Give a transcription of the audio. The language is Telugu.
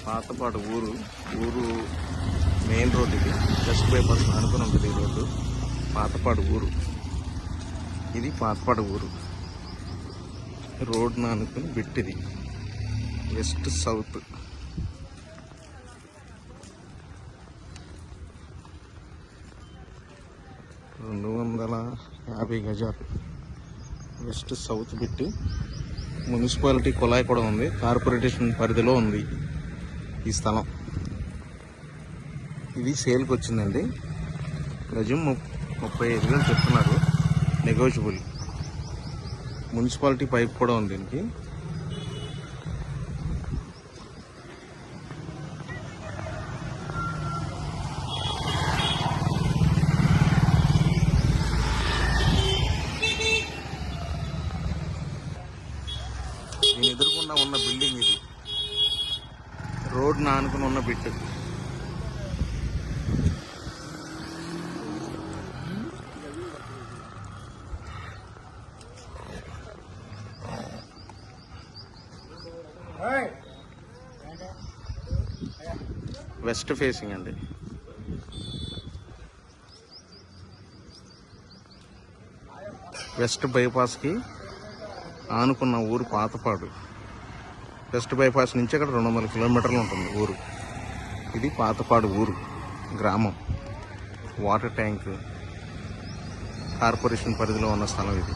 పాతపాడు ఊరు మెయిన్ రోడ్. ఇది వెస్ట్ బైపాస్ అనుకుని ఉంటుంది ఈ రోడ్డు. పాతపాడు ఊరు, ఇది పాతపాడు ఊరు. రోడ్ను అనుకుని బిట్టిది వెస్ట్ సౌత్. రెండు 250 గజాలు వెస్ట్ సౌత్ బిట్టి. మున్సిపాలిటీ కుళాయి కూడా ఉంది. కార్పొరేషన్ పరిధిలో ఉంది ఈ స్థలం. ఇది సేల్కి వచ్చిందండి. గజం 35,000 చెప్తున్నారు, నెగోషియబుల్. మున్సిపాలిటీ పైప్ కూడా ఉంది దీనికి. దీని ఎదురుకుండా ఉన్న బిల్డింగ్ ఇది, రోడ్ ఆనుకుని ఉన్న బిట్. వెస్ట్ ఫేసింగ్ అండి. వెస్ట్ బైపాస్కి ఆనుకున్న ఊరు పాతపాడు. వెస్ట్ బైపాస్ నుంచి అక్కడ 200 కిలోమీటర్లు ఉంటుంది ఊరు. ఇది పాతపాడు ఊరు గ్రామం. వాటర్ ట్యాంక్ కార్పొరేషన్ పరిధిలో ఉన్న స్థలం ఇది.